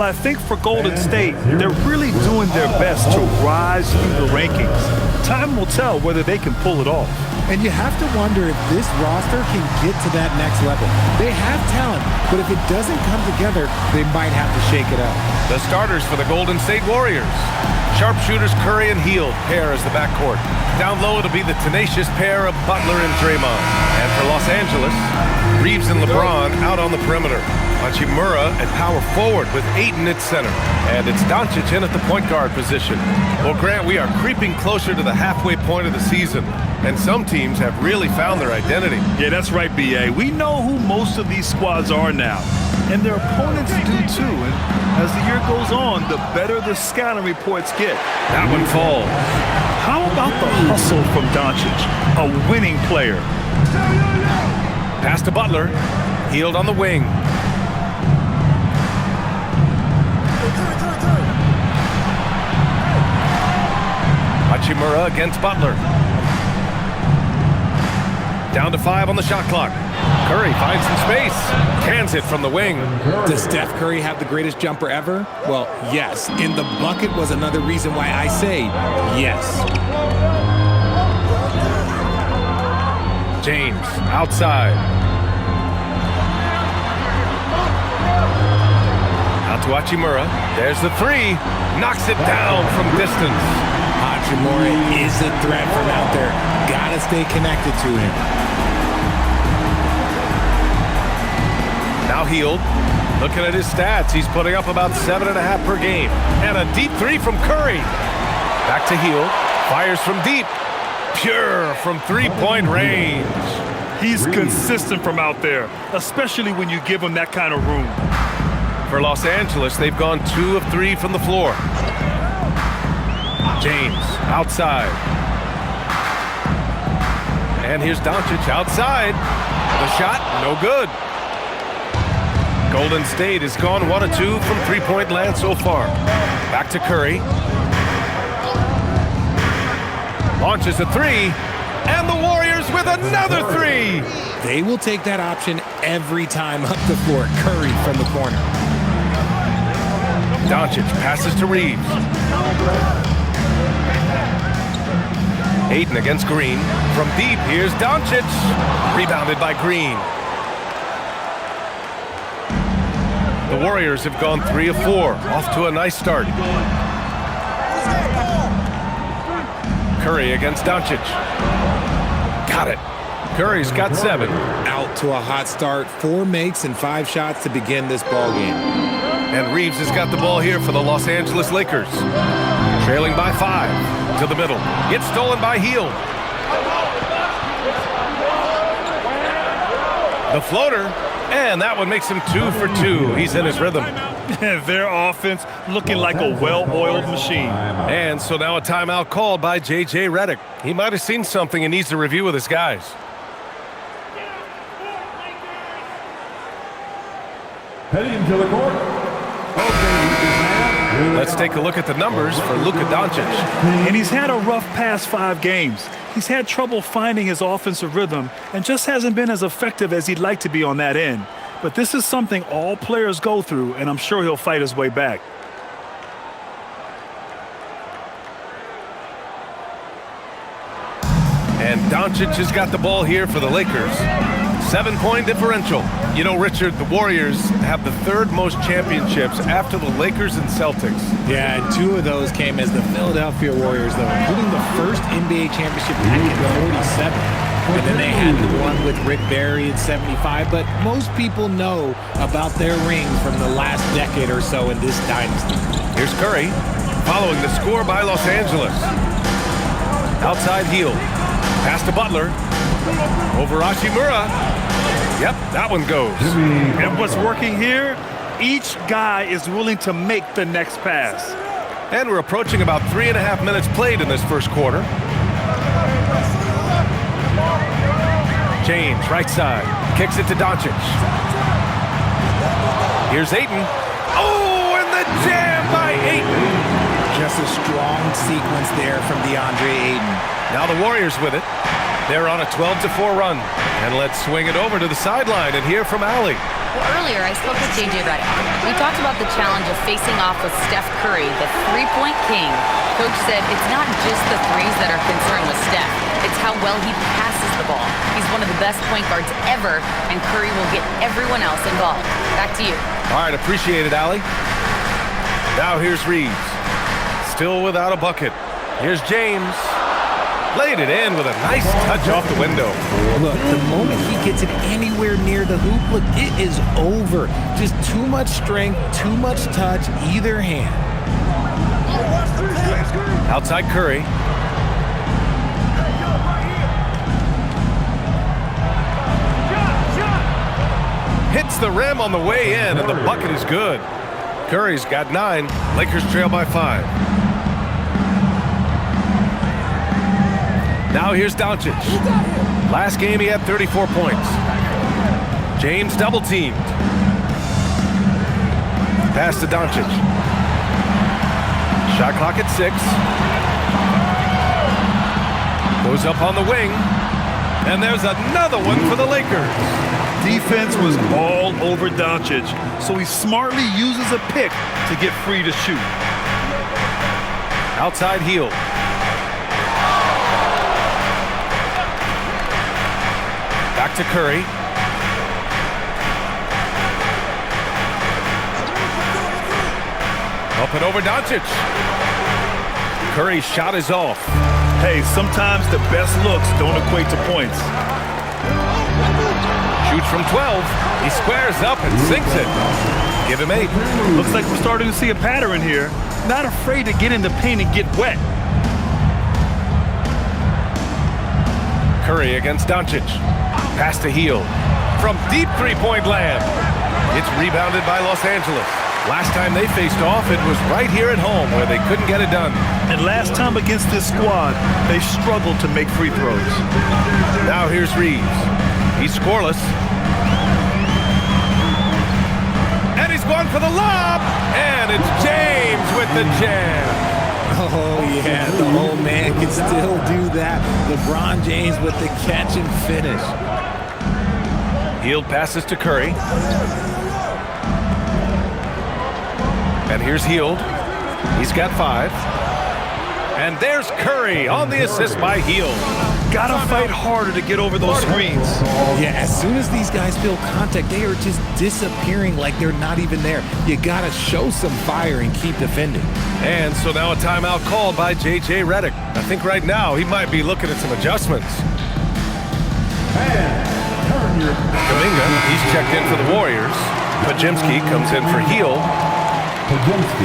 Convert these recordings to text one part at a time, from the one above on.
I think for Golden State, they're really doing their best to rise through the rankings. Time will tell whether they can pull it off. And you have to wonder if this roster can get to that next level. They have talent, but if it doesn't come together, they might have to shake it up. The starters for the Golden State Warriors. Sharpshooters Curry and Hield pair as the backcourt. Down low, it'll be the tenacious pair of Butler and Draymond. And for Los Angeles, Reeves and LeBron out on the perimeter. Hachimura at power forward with Ayton at center. And it's Doncic in at the point guard position. Well, Grant, we are creeping closer to the halfway point of the season. And some teams have really found their identity. Yeah, that's right, B.A. We know who most of these squads are now. And their opponents do too. And as the year goes on, the better the scouting reports get. That one falls. How about the hustle from Doncic, a winning player? Pass to Butler. Hield on the wing. Hachimura against Butler. Down to 5 on the shot clock. Curry finds some space. Cans it from the wing. Does Steph Curry have the greatest jumper ever? Well, yes. In the bucket was another reason why I say yes. James outside. Out to Hachimura. There's the 3. Knocks it down from distance. Hachimura is a threat from out there. Gotta stay connected to him. Now Hield. Looking at his stats, he's putting up about 7.5 per game. And a deep 3 from Curry. Back to Hield. Fires from deep. Pure from three-point range. He's consistent from out there, especially when you give him that kind of room. For Los Angeles, they've gone 2 of 3 from the floor. James outside. And here's Doncic outside. The shot, no good. Golden State has gone 1 of 2 from three-point land so far. Back to Curry. Launches a 3. And the Warriors with another 3. They will take that option every time up the floor. Curry from the corner. Doncic passes to Reeves. Ayton against Green. From deep, here's Doncic. Rebounded by Green. The Warriors have gone 3 of 4. Off to a nice start. Curry against Doncic. Got it. Curry's got 7. Out to a hot start. 4 makes and 5 shots to begin this ball game. And Reeves has got the ball here for the Los Angeles Lakers. Trailing by 5. To the middle. Gets stolen by Hield. The floater. And that one makes him 2 for 2. He's in his rhythm. Their offense looking like a well-oiled machine. And so now a timeout called by J.J. Redick. He might have seen something and needs to review with his guys. Heading to the court. Let's take a look at the numbers for Luka Doncic. And he's had a rough past 5 games. He's had trouble finding his offensive rhythm and just hasn't been as effective as he'd like to be on that end. But this is something all players go through, and I'm sure he'll fight his way back. And Doncic has got the ball here for the Lakers. 7-point differential. You know, Richard, the Warriors have the 3rd most championships after the Lakers and Celtics. Yeah, and 2 of those came as the Philadelphia Warriors, though, including the first NBA championship back in '47. And then they had the one with Rick Barry in '75. But most people know about their rings from the last decade or so in this dynasty. Here's Curry, following the score by Los Angeles. Outside Hield. Pass to Butler. Over Hachimura. Yep, that one goes. And what's working here? Each guy is willing to make the next pass. And we're approaching about 3.5 minutes played in this first quarter. James, right side. Kicks it to Doncic. Here's Ayton. Oh, and the jam by Ayton. Just a strong sequence there from DeAndre Ayton. Now the Warriors with it. They're on a 12-4 run. And let's swing it over to the sideline and hear from Allie. Well, earlier I spoke with J.J. Redick. We talked about the challenge of facing off with Steph Curry, the three-point king. Coach said it's not just the threes that are concerned with Steph. It's how well he passes the ball. He's one of the best point guards ever, and Curry will get everyone else involved. Back to you. All right, appreciate it, Allie. Now here's Reeves. Still without a bucket. Here's James. Laid it in with a nice touch off the window. Look, the moment he gets it anywhere near the hoop, look, it is over. Just too much strength, too much touch, either hand. Outside Curry. Hits the rim on the way in, and the bucket is good. Curry's got 9. Lakers trail by 5. Now here's Doncic. Last game he had 34 points. James double-teamed. Pass to Doncic. Shot clock at 6. Goes up on the wing. And there's another one for the Lakers. Defense was all over Doncic, so he smartly uses a pick to get free to shoot. Outside heel. Back to Curry. Up and over Doncic. Curry's shot is off. Hey, sometimes the best looks don't equate to points. Shoots from 12. He squares up and sinks it. Give him 8. Looks like we're starting to see a pattern here. Not afraid to get in the paint and get wet. Curry against Doncic. Pass to heel. From deep three-point land. It's rebounded by Los Angeles. Last time they faced off, it was right here at home where they couldn't get it done. And last time against this squad, they struggled to make free throws. Now here's Reeves. He's scoreless. And he's going for the lob. And it's James with the jam. Oh, yeah, the old man can still do that. LeBron James with the catch and finish. Hield passes to Curry. And here's Hield. He's got 5. And there's Curry on the assist by Hield. Gotta fight harder to get over those screens. Yeah, as soon as these guys feel contact, they are just disappearing like they're not even there. You gotta show some fire and keep defending. And so now a timeout called by J.J. Redick. I think right now he might be looking at some adjustments. Kuminga, he's checked in for the Warriors. Pajemski comes in for Hield.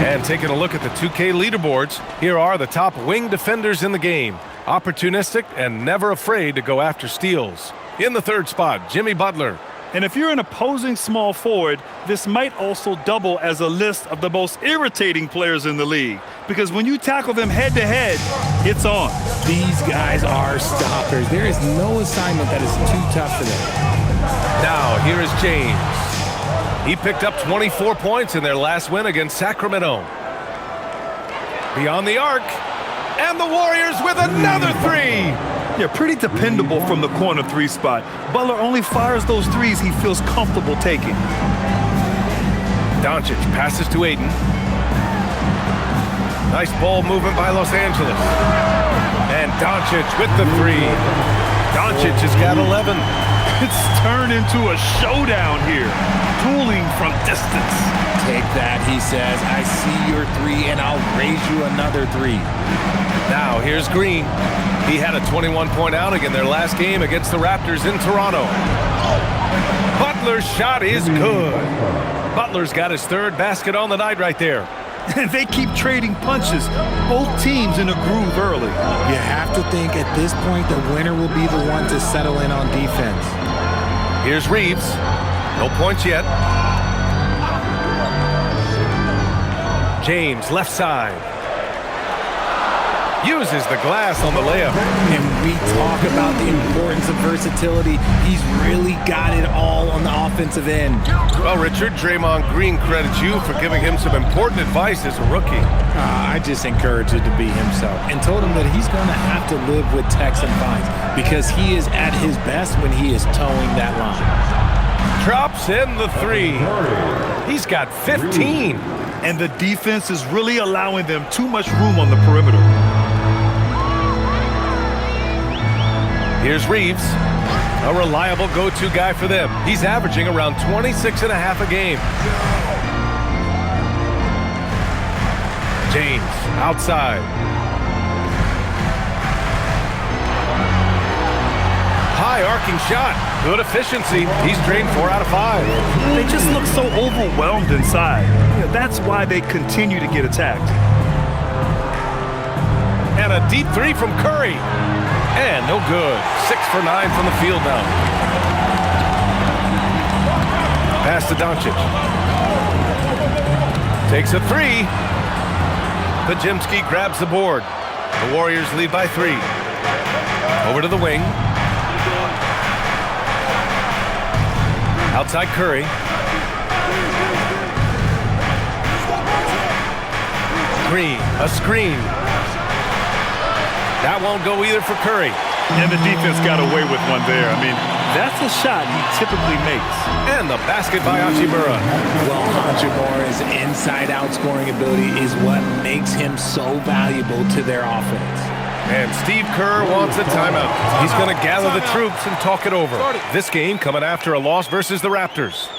And taking a look at the 2K leaderboards, here are the top wing defenders in the game. Opportunistic and never afraid to go after steals. In the 3rd spot, Jimmy Butler. And if you're an opposing small forward, this might also double as a list of the most irritating players in the league. Because when you tackle them head-to-head, it's on. These guys are stoppers. There is no assignment that is too tough for them. Now, here is James. He picked up 24 points in their last win against Sacramento. Beyond the arc. And the Warriors with another 3. Yeah, pretty dependable from the corner 3 spot. Butler only fires those threes he feels comfortable taking. Doncic passes to Aiden. Nice ball movement by Los Angeles. And Doncic with the 3. Doncic has got 11. It's turned into a showdown here. Dueling from distance. Take that, he says. I see your 3, and I'll raise you another 3. Now, here's Green. He had a 21-point outing in their last game against the Raptors in Toronto. Butler's shot is good. Butler's got his 3rd basket on the night right there. And they keep trading punches. Both teams in a groove early. You have to think at this point the winner will be the one to settle in on defense. Here's Reeves. No points yet. James, left side. Uses the glass on the layup. And we talk about the importance of versatility. He's really got it all on the offensive end. Well, Richard, Draymond Green credits you for giving him some important advice as a rookie. I just encouraged him to be himself and told him that he's going to have to live with Tex and fines because he is at his best when he is towing that line. Drops in the three. He's got 15. And the defense is really allowing them too much room on the perimeter. Here's Reeves, a reliable go-to guy for them. He's averaging around 26 and a half a game. James, outside. High arcing shot. Good efficiency. He's drained 4 out of 5. They just look so overwhelmed inside. That's why they continue to get attacked. And a deep three from Curry. And no good. 6 for 9 from the field now. Pass to Doncic. Takes a three. Pajemski grabs the board. The Warriors lead by 3. Over to the wing. Outside Curry. Green, a screen. That won't go either for Curry. And the defense got away with one there. I mean, that's a shot he typically makes. And the basket by Hachimura. Well, Hachimura's inside-out scoring ability is what makes him so valuable to their offense. And Steve Kerr wants a timeout. He's going to gather the troops and talk it over. This game coming after a loss versus the Raptors.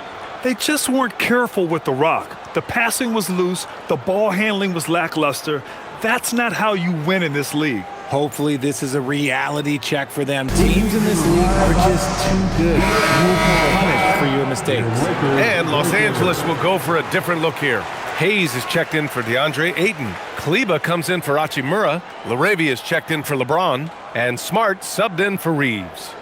They just weren't careful with the rock. The passing was loose. The ball handling was lackluster. That's not how you win in this league. Hopefully this is a reality check for them. Teams in this league are just too good. You will be punished for your mistakes. And Los Angeles will go for a different look here. Hayes is checked in for DeAndre Ayton. Kleba comes in for Hachimura. LaRavia is checked in for LeBron. And Smart subbed in for Reeves.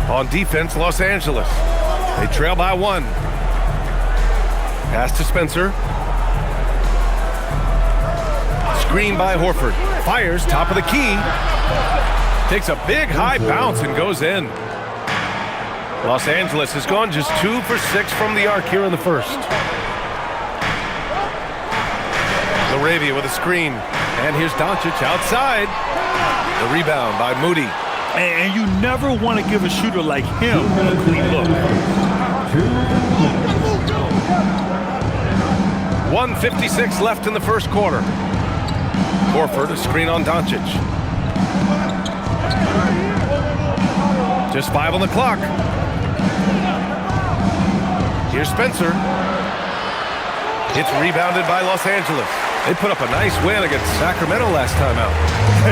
On defense, Los Angeles. They trail by 1. Pass to Spencer. Screen by Horford. Fires top of the key. Takes a big high bounce and goes in. Los Angeles has gone just 2 for 6 from the arc here in the first. LaRavia with a screen. And here's Doncic outside. The rebound by Moody. And you never want to give a shooter like him a clean look. 1:56 left in the first quarter. Horford, a screen on Doncic. Just 5 on the clock. Here's Spencer. It's rebounded by Los Angeles. They put up a nice win against Sacramento last time out.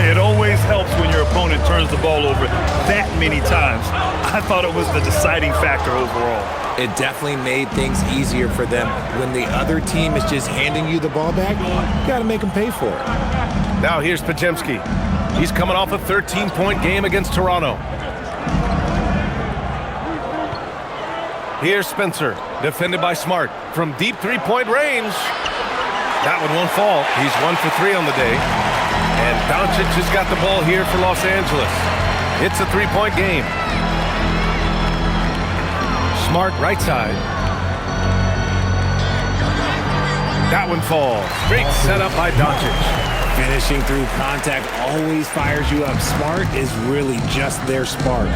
It always helps when your opponent turns the ball over that many times. I thought it was the deciding factor overall. It definitely made things easier for them. When the other team is just handing you the ball back, you got to make them pay for it. Now here's Pajemski. He's coming off a 13-point game against Toronto. Here's Spencer, defended by Smart from deep three-point range. That one won't fall. He's 1 for 3 on the day. And Doncic has got the ball here for Los Angeles. It's a 3-point game. Smart right side. That one falls. Great setup by Doncic. Finishing through contact always fires you up. Smart is really just their spark.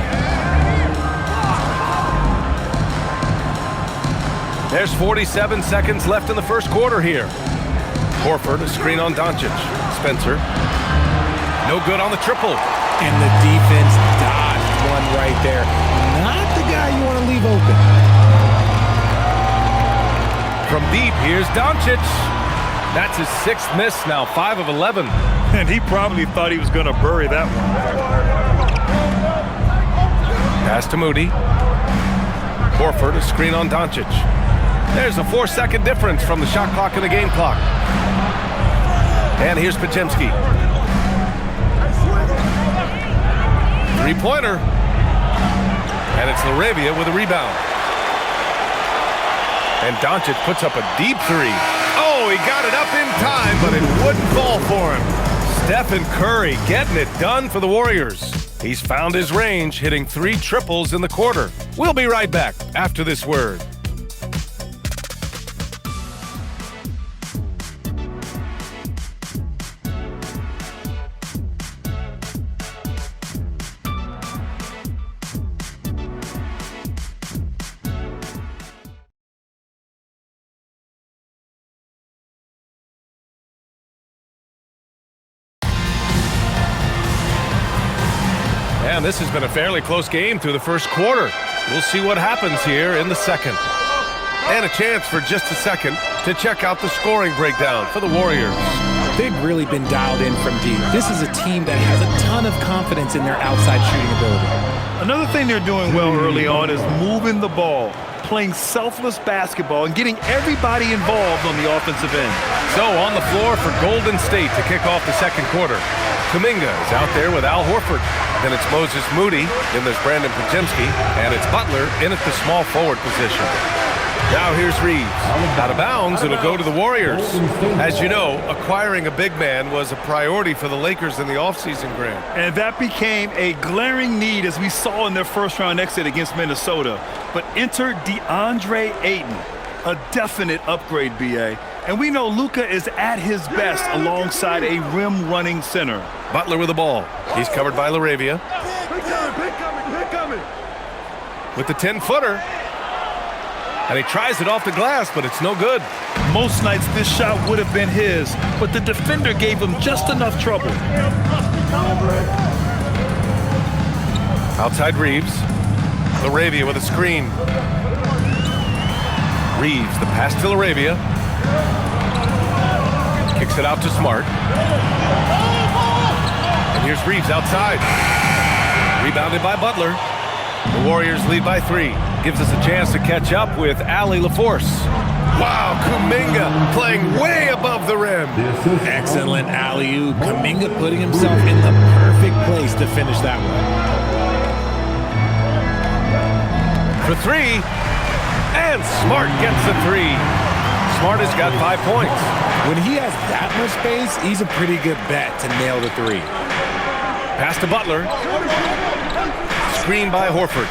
There's 47 seconds left in the first quarter here. Horford, a screen on Doncic. Spencer. No good on the triple. And the defense dodged one right there. Not the guy you want to leave open. From deep, here's Doncic. That's his 6th miss now, 5 of 11. And he probably thought he was going to bury that one. Pass to Moody. Horford, a screen on Doncic. There's a 4-second difference from the shot clock and the game clock. And here's Pajemski. Three-pointer. And it's LaRavia with a rebound. And Doncic puts up a deep three. Oh, he got it up in time, but it wouldn't fall for him. Stephen Curry getting it done for the Warriors. He's found his range, hitting 3 triples in the quarter. We'll be right back after this word. And this has been a fairly close game through the first quarter. We'll see what happens here in the second. And a chance for just a second to check out the scoring breakdown for the Warriors. They've really been dialed in from deep. This is a team that has a ton of confidence in their outside shooting ability. Another thing they're doing well early on is moving the ball, playing selfless basketball, and getting everybody involved on the offensive end. So on the floor for Golden State to kick off the second quarter. Kuminga is out there with Al Horford. Then it's Moses Moody, then there's Brandon Podziemski, and it's Butler in at the small forward position. Now here's Reeves. Out of bounds, it'll go to the Warriors. As you know, acquiring a big man was a priority for the Lakers in the offseason, Grant. And that became a glaring need as we saw in their first-round exit against Minnesota. But enter DeAndre Ayton, a definite upgrade, B.A. And we know Luka is at his best alongside a rim-running center. Butler with the ball. He's covered by LaRavia. With the 10-footer. And he tries it off the glass, but it's no good. Most nights this shot would have been his, but the defender gave him just enough trouble. Outside Reeves. LaRavia with a screen. Reeves, the pass to LaRavia. Kicks it out to Smart. And here's Reeves outside. Rebounded by Butler. The Warriors lead by 3. Gives us a chance to catch up with Allie LaForce. Wow, Kuminga playing way above the rim. Excellent alley-oop. Kuminga putting himself in the perfect place to finish that one. For 3. And Smart gets the 3. Smart has got 5 points. When he has that much space, he's a pretty good bet to nail the 3. Pass to Butler. Screen by Horford.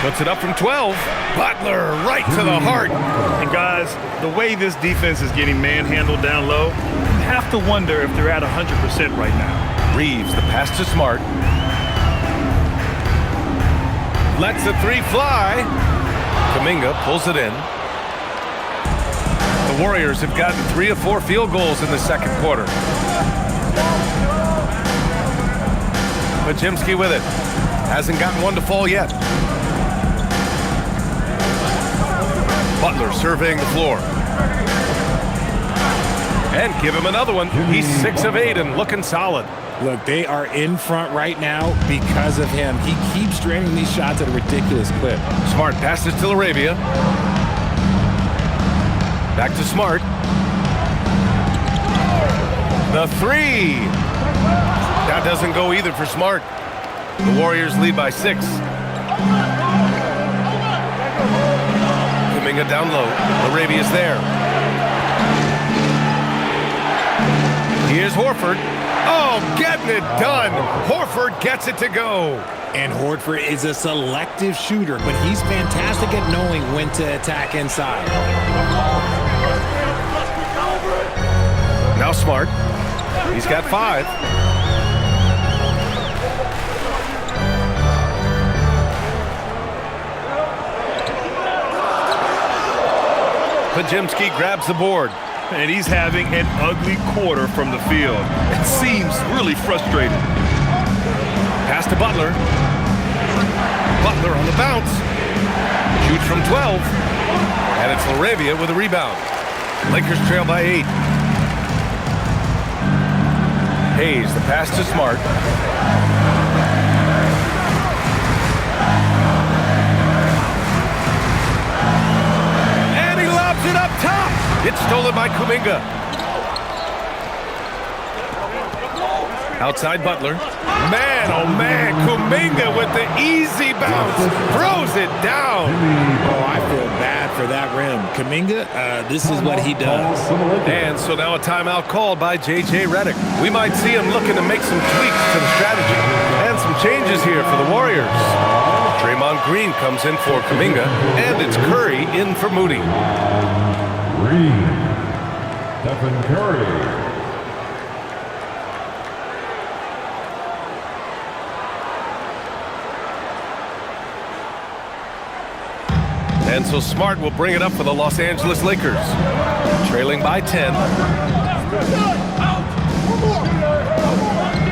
Puts it up from 12. Butler right to the heart. And guys, the way this defense is getting manhandled down low, you have to wonder if they're at 100% right now. Reeves, the pass to Smart. Lets the 3 fly. Kuminga pulls it in. The Warriors have gotten 3 of 4 field goals in the second quarter. Podziemski with it. Hasn't gotten one to fall yet. Butler surveying the floor. And give him another one. He's 6 of 8 and looking solid. Look, they are in front right now because of him. He keeps draining these shots at a ridiculous clip. Smart passes to LaRavia. Back to Smart. The 3. That doesn't go either for Smart. The Warriors lead by 6. Kuminga down low. LaRavia's there. Here's Horford. Oh, getting it done. Horford gets it to go. And Horford is a selective shooter, but he's fantastic at knowing when to attack inside. Now Smart. He's got 5. Podziemski grabs the board. And he's having an ugly quarter from the field. It seems really frustrating. Pass to Butler. Butler on the bounce. Shoots from 12. And it's LaRavia with a rebound. Lakers trail by 8. Hayes, the pass to Smart. And he lobs it up top. It's stolen by Kuminga. Outside Butler. Man, oh man, Kuminga with the easy bounce. Throws it down. Oh, I feel bad for that rim. Kuminga, this is what he does. And so now a timeout called by J.J. Redick. We might see him looking to make some tweaks to the strategy. And some changes here for the Warriors. Draymond Green comes in for Kuminga, and it's Curry in for Moody. Green. Stephen Curry. And so Smart will bring it up for the Los Angeles Lakers. Trailing by 10.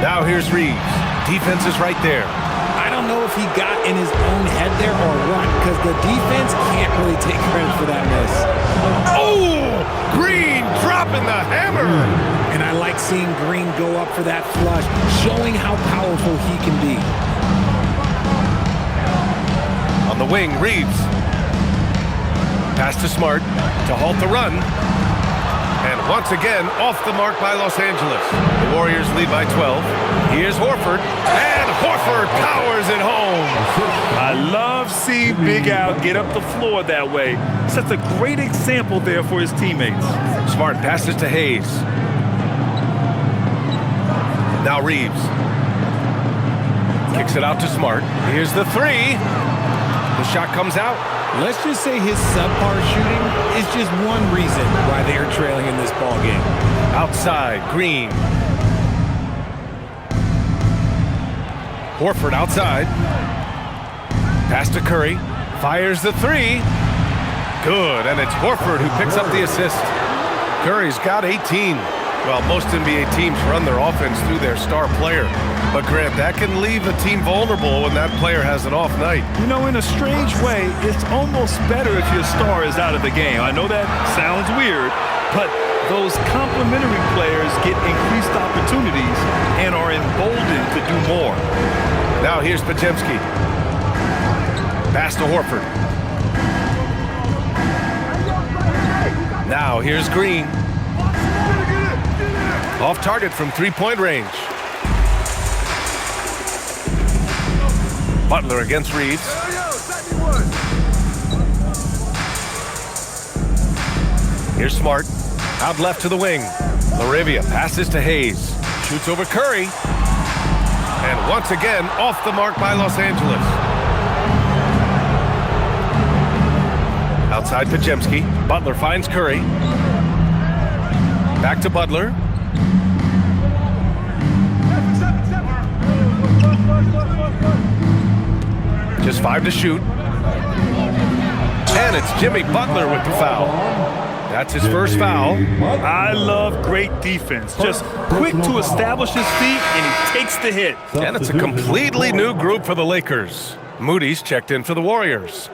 Now here's Reeves. Defense is right there. I don't know if he got in his own head there or what, because the defense can't really take credit for that miss. Oh! Green dropping the hammer! And I like seeing Green go up for that flush, showing how powerful he can be. On the wing, Reeves. Pass to Smart to halt the run. And once again, off the mark by Los Angeles. The Warriors lead by 12. Here's Horford. And Horford powers it home. I love seeing Big Al get up the floor that way. Sets a great example there for his teammates. Smart passes to Hayes. Now Reeves. Kicks it out to Smart. Here's the three. The shot comes out. Let's just say his subpar shooting is just one reason why they are trailing in this ball game. Outside, Green. Horford outside. Pass to Curry. Fires the three. Good, and it's Horford who picks up the assist. Curry's got 18. Well, most NBA teams run their offense through their star player. But, Grant, that can leave a team vulnerable when that player has an off night. You know, in a strange way, it's almost better if your star is out of the game. I know that sounds weird, but those complementary players get increased opportunities and are emboldened to do more. Now here's Podziemski. Pass to Horford. Now here's Green. Off target from three-point range. Butler against Reeves. Here's Smart. Out left to the wing. Laravia passes to Hayes. Shoots over Curry. And once again, off the mark by Los Angeles. Outside Podziemski. Butler finds Curry. Back to Butler. Just 5 to shoot. And it's Jimmy Butler with the foul. That's his first foul. I love great defense. Just quick to establish his feet, and he takes the hit. And it's a completely new group for the Lakers. Moody's checked in for the Warriors.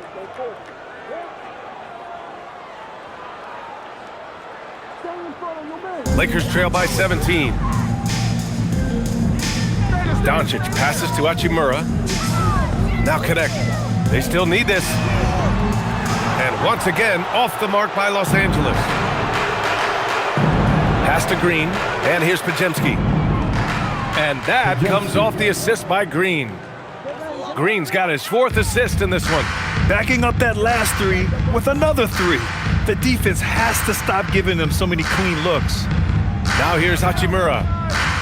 Lakers trail by 17. Doncic passes to Hachimura. Now connect. They still need this. And once again, off the mark by Los Angeles. Pass to Green. And here's Podziemski. And that comes off the assist by Green. Green's got his 4th assist in this one. Backing up that last three with another three. The defense has to stop giving them so many clean looks. Now here's Hachimura.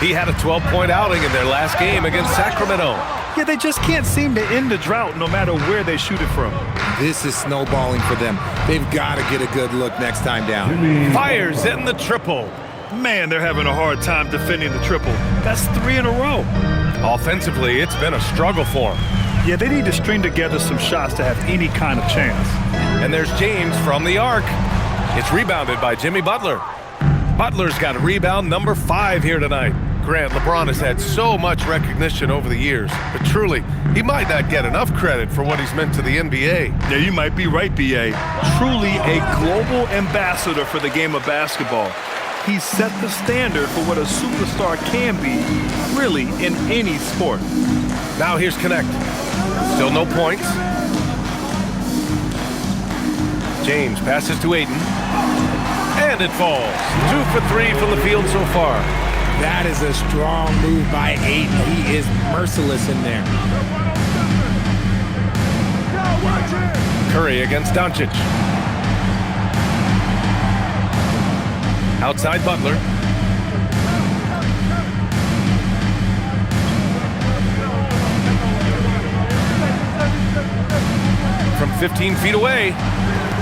He had a 12-point outing in their last game against Sacramento. Yeah, they just can't seem to end the drought no matter where they shoot it from. This is snowballing for them. They've got to get a good look next time down. Fires in the triple. Man, they're having a hard time defending the triple. That's 3 in a row. Offensively, it's been a struggle for them. Yeah, they need to string together some shots to have any kind of chance. And there's James from the arc. It's rebounded by Jimmy Butler. Butler's got a rebound number 5 here tonight. Grant, LeBron has had so much recognition over the years, but truly, he might not get enough credit for what he's meant to the NBA. Yeah, you might be right, B.A. Truly a global ambassador for the game of basketball. He set the standard for what a superstar can be, really, in any sport. Now here's Connect. Still no points. James passes to Ayton. And it falls. 2 for 3 from the field so far. That is a strong move by Ayton. He is merciless in there. Curry against Doncic. Outside Butler. From 15 feet away.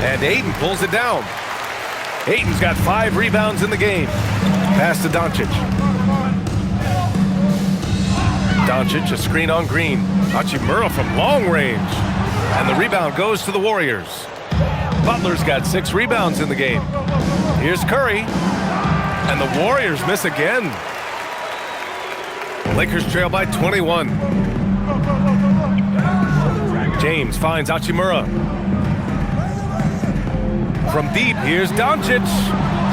And Ayton pulls it down. Ayton's got 5 rebounds in the game. Pass to Doncic. Doncic, a screen on Green. Hachimura from long range. And the rebound goes to the Warriors. Butler's got 6 rebounds in the game. Here's Curry. And the Warriors miss again. Lakers trail by 21. James finds Hachimura. From deep, here's Doncic.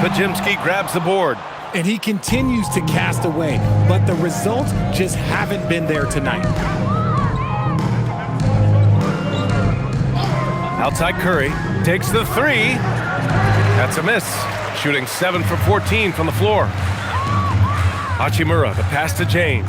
Pajimski grabs the board. And he continues to cast away, but the results just haven't been there tonight. Outside Curry, takes the 3. That's a miss. Shooting 7 for 14 from the floor. Hachimura, the pass to James.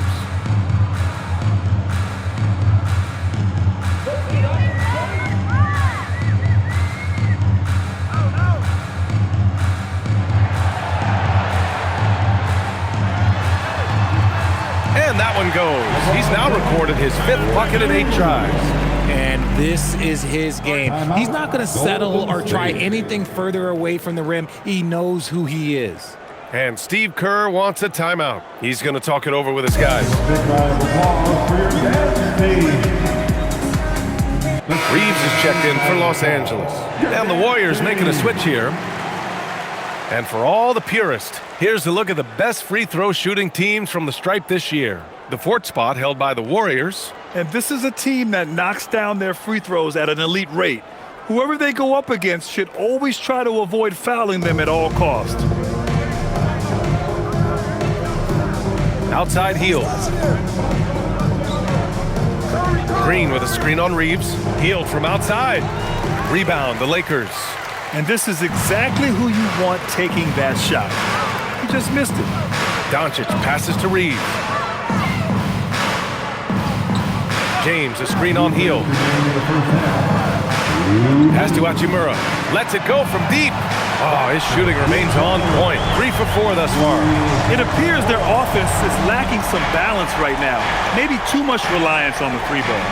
And that one goes. He's now recorded his 5th bucket in 8 tries. And this is his game. He's not going to settle or try anything further away from the rim. He knows who he is. And Steve Kerr wants a timeout. He's going to talk it over with his guys. Reeves is checked in for Los Angeles. And the Warriors making a switch here. And for all the purists, here's a look at the best free throw shooting teams from the stripe this year. The 4th spot held by the Warriors. And this is a team that knocks down their free throws at an elite rate. Whoever they go up against should always try to avoid fouling them at all costs. Outside Hield. Green with a screen on Reeves. Hield from outside. Rebound, the Lakers. And this is exactly who you want taking that shot. He just missed it. Doncic passes to Reeves. James, a screen on Hield. Pass to Hachimura. Lets it go from deep. Oh, his shooting remains on point. 3 for 4 thus far. It appears their offense is lacking some balance right now. Maybe too much reliance on the 3 ball.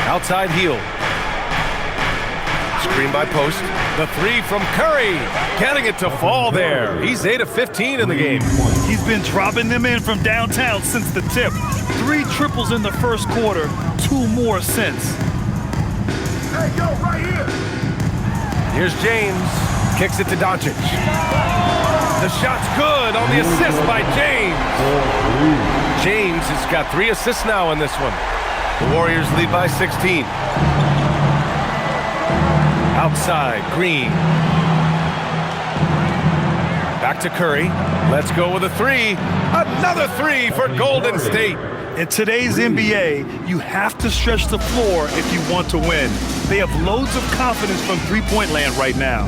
Outside Hield. Screen by Post. The 3 from Curry. Getting it to fall there. He's 8 of 15 in the game. He's been dropping them in from downtown since the tip. 3 triples in the first quarter, 2 more since. Hey, yo, right here. Here's James. Kicks it to Doncic. The shot's good on the assist by James. James has got 3 assists now in this one. The Warriors lead by 16. Outside, Green. Back to Curry. Let's go with a 3. Another 3 for Golden State. In today's NBA, you have to stretch the floor if you want to win. They have loads of confidence from three-point land right now.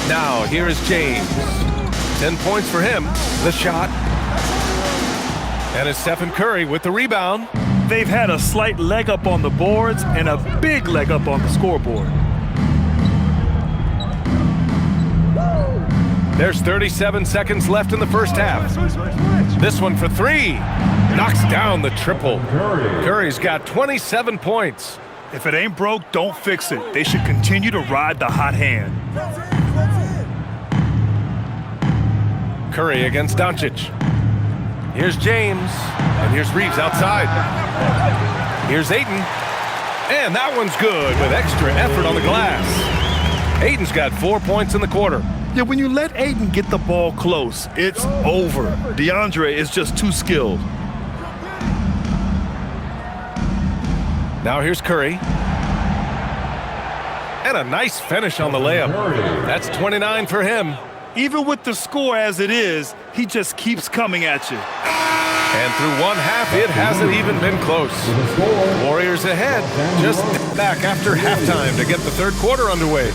Now, here is James. 10 points for him. The shot. And it's Stephen Curry with the rebound. They've had a slight leg up on the boards and a big leg up on the scoreboard. There's 37 seconds left in the first half. This one for 3. Knocks down the triple. Curry's got 27 points. If it ain't broke, don't fix it. They should continue to ride the hot hand. Curry against Doncic. Here's James. And here's Reeves outside. Here's Ayton. And that one's good with extra effort on the glass. Ayton's got 4 points in the quarter. Yeah, when you let Ayton get the ball close, it's over. DeAndre is just too skilled. Now here's Curry. And a nice finish on the layup. That's 29 for him. Even with the score as it is, he just keeps coming at you. And through one half, it hasn't even been close. Warriors ahead, just back after halftime to get the third quarter underway.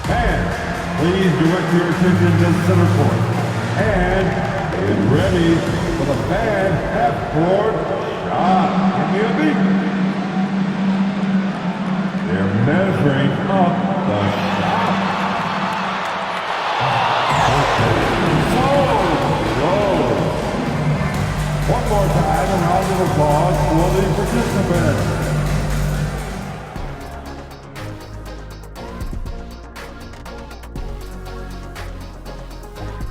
And please direct your attention to center court. And get ready for the fan half-court shot. Give me a beat. They're measuring up the shot. One more time, a round of applause for the participants.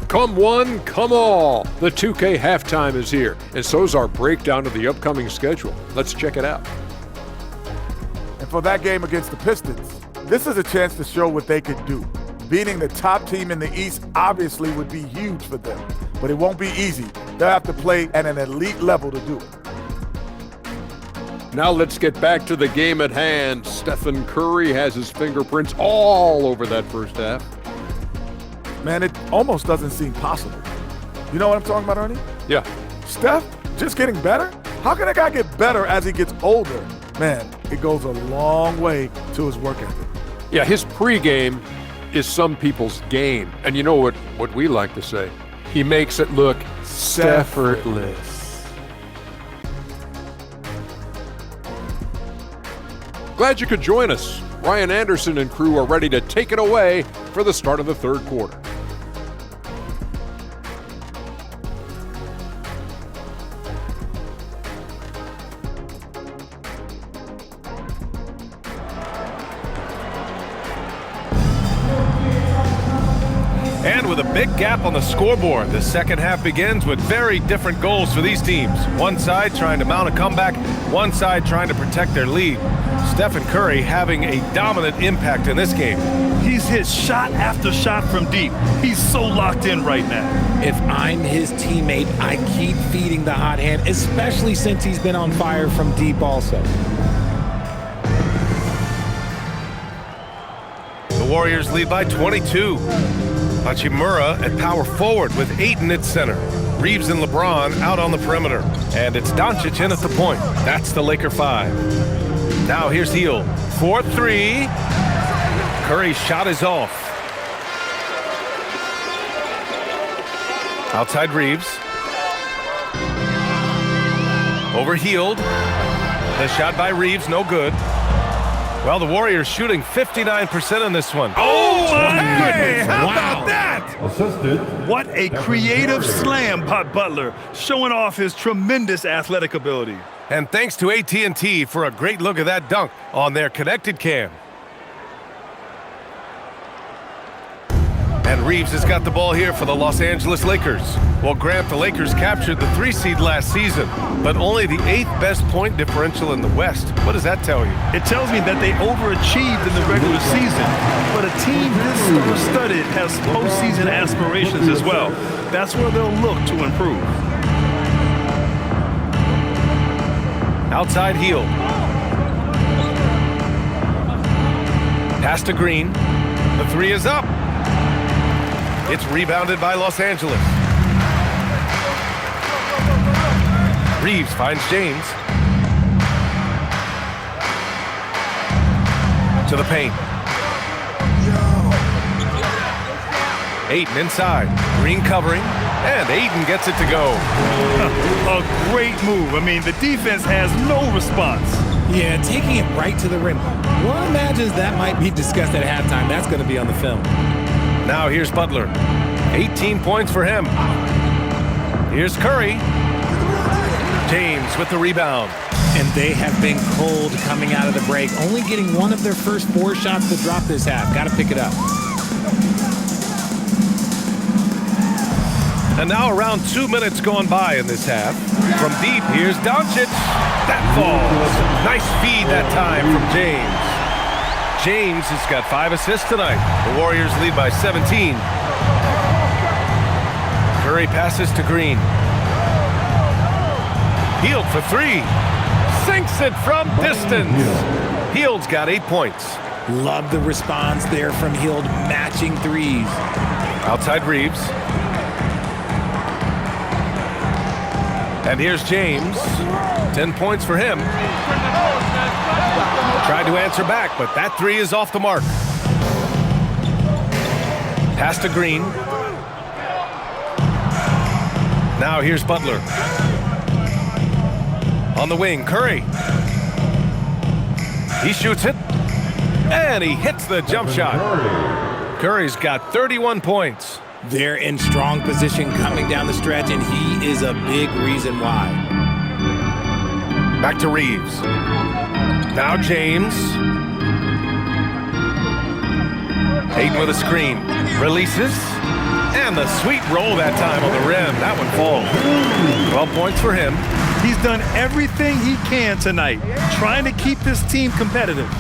Come one, come all. The 2K halftime is here, and so's our breakdown of the upcoming schedule. Let's check it out. And for that game against the Pistons, this is a chance to show what they could do. Beating the top team in the East obviously would be huge for them, but it won't be easy. They'll have to play at an elite level to do it. Now let's get back to the game at hand. Stephen Curry has his fingerprints all over that first half. Man, it almost doesn't seem possible. You know what I'm talking about, Ernie? Yeah. Steph just getting better? How can a guy get better as he gets older? Man, it goes a long way to his work ethic. Yeah, his pregame is some people's game. And you know what we like to say? He makes it look Steph-effortless. Glad you could join us. Ryan Anderson and crew are ready to take it away for the start of the third quarter. And with a big gap on the scoreboard, the second half begins with very different goals for these teams. One side trying to mount a comeback, one side trying to protect their lead. Stephen Curry having a dominant impact in this game. He's hit shot after shot from deep. He's so locked in right now. If I'm his teammate, I keep feeding the hot hand, especially since he's been on fire from deep also. The Warriors lead by 22. Hachimura at power forward with Ayton at center. Reeves and LeBron out on the perimeter. And it's Doncic in at the point. That's the Laker 5. Now here's Hield. 4-3. Curry's shot is off. Outside Reeves. Over Hield. The shot by Reeves, no good. Well, the Warriors shooting 59% in this one. Oh, my Hey, how Wow. about that? Assisted. What a creative slam by Butler, showing off his tremendous athletic ability. And thanks to AT&T for a great look at that dunk on their connected cam. And Reeves has got the ball here for the Los Angeles Lakers. Well, Grant, the Lakers captured the 3 seed last season, but only the 8th best point differential in the West. What does that tell you? It tells me that they overachieved in the regular season, but a team this star-studded has postseason aspirations as well. That's where they'll look to improve. Outside Hield. Pass to Green. The 3 is up. It's rebounded by Los Angeles. Reeves finds James. To the paint. Ayton inside. Green covering. And Ayton gets it to go. A great move. I mean, the defense has no response. Yeah, taking it right to the rim. One imagines that might be discussed at halftime. That's going to be on the film. Now here's Butler. 18 points for him. Here's Curry. James with the rebound. And they have been cold coming out of the break, only getting one of their first 4 shots to drop this half. Got to pick it up. And now around 2 minutes gone by in this half. From deep, here's Doncic. That falls. Nice feed that time from James. James has got 5 assists tonight. The Warriors lead by 17. Curry passes to Green. Hield for 3. Sinks it from distance. Hield's got 8 points. Love the response there from Hield, matching threes. Outside Reeves. And here's James. 10 points for him. Tried to answer back, but that three is off the mark. Pass to Green. Now here's Butler. On the wing, Curry. He shoots it. And he hits the jump shot. Curry's got 31 points. They're in strong position coming down the stretch, and he is a big reason why. Back to Reeves. Now James. Hayden with a screen. Releases. And the sweet roll that time on the rim. That one falls. 12 points for him. He's done everything he can tonight, trying to keep this team competitive.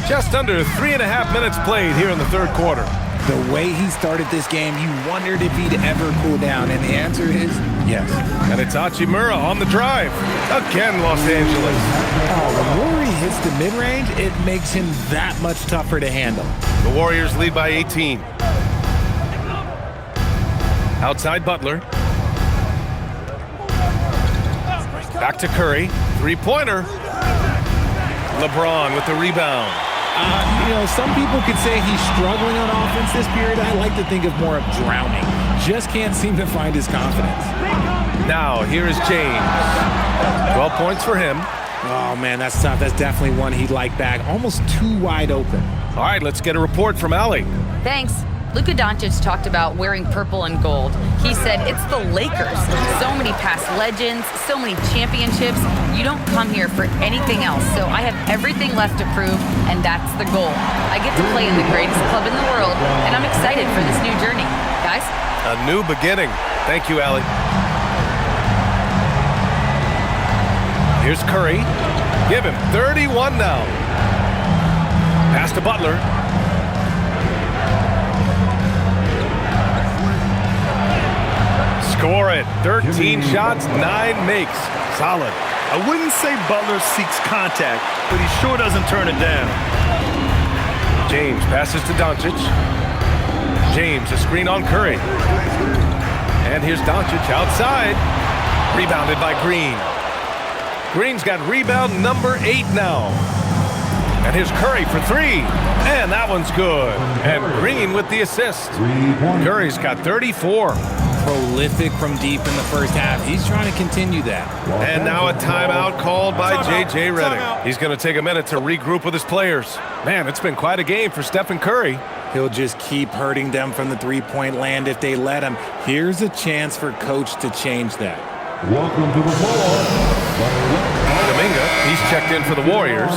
Just under 3.5 minutes played here in the third quarter. The way he started this game, you wondered if he'd ever cool down, and the answer is yes. And it's Hachimura on the drive. Again, Los Angeles. Oh, when Rory hits the mid-range, it makes him that much tougher to handle. The Warriors lead by 18. Outside Butler. Back to Curry. Three-pointer. LeBron with the rebound. Some people could say he's struggling on offense this period. I like to think of more of drowning. Just can't seem to find his confidence. Now, here is James. 12 points for him. Oh, man, that's tough. That's definitely one he'd like back. Almost too wide open. All right, let's get a report from Allie. Thanks. Luka Doncic talked about wearing purple and gold. He said it's the Lakers. So many past legends, so many championships. You don't come here for anything else. So I have everything left to prove, and that's the goal. I get to play in the greatest club in the world, and I'm excited for this new journey. Guys? A new beginning. Thank you, Allie. Here's Curry. Give him 31 now. Pass to Butler. Score it. 13 shots, 9 makes. Solid. I wouldn't say Butler seeks contact, but he sure doesn't turn it down. James passes to Doncic. James, a screen on Curry. And here's Doncic outside. Rebounded by Green. Green's got rebound number 8 now. And here's Curry for 3. And that one's good. And Green with the assist. Curry's got 34. Prolific from deep in the first half. He's trying to continue that. And now a timeout called by J.J. Redick. He's going to take a minute to regroup with his players. Man, it's been quite a game for Stephen Curry. He'll just keep hurting them from the three-point land if they let him. Here's a chance for Coach to change that. Welcome to the floor. Kuminga, he's checked in for the Warriors.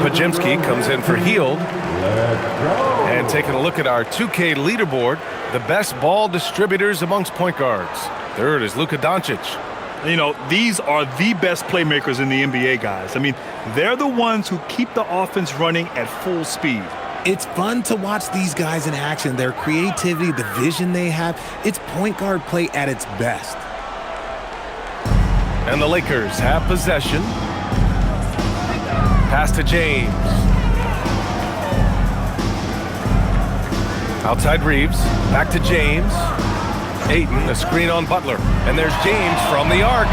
Pajimski comes in for Hield. And taking a look at our 2K leaderboard, the best ball distributors amongst point guards. Third is Luka Doncic. These are the best playmakers in the NBA, guys. I mean, they're the ones who keep the offense running at full speed. It's fun to watch these guys in action. Their creativity, the vision they have, it's point guard play at its best. And the Lakers have possession. Pass to James. Outside Reeves. Back to James. Ayton, a screen on Butler. And there's James from the arc.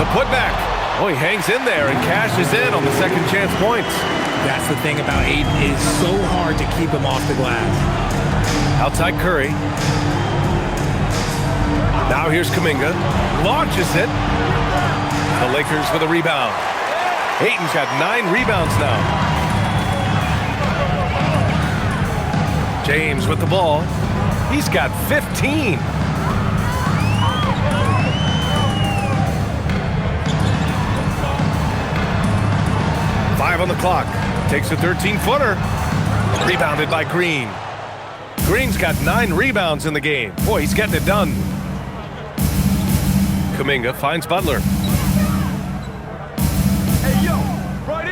The putback. Oh, he hangs in there and cashes in on the second chance points. That's the thing about Ayton. It is so hard to keep him off the glass. Outside Curry. Now here's Kuminga. Launches it. The Lakers with a rebound. Ayton's got 9 rebounds now. James with the ball. He's got 15. Five on the clock. Takes a 13-footer. Rebounded by Green. Green's got 9 rebounds in the game. Boy, he's getting it done. Kuminga finds Butler.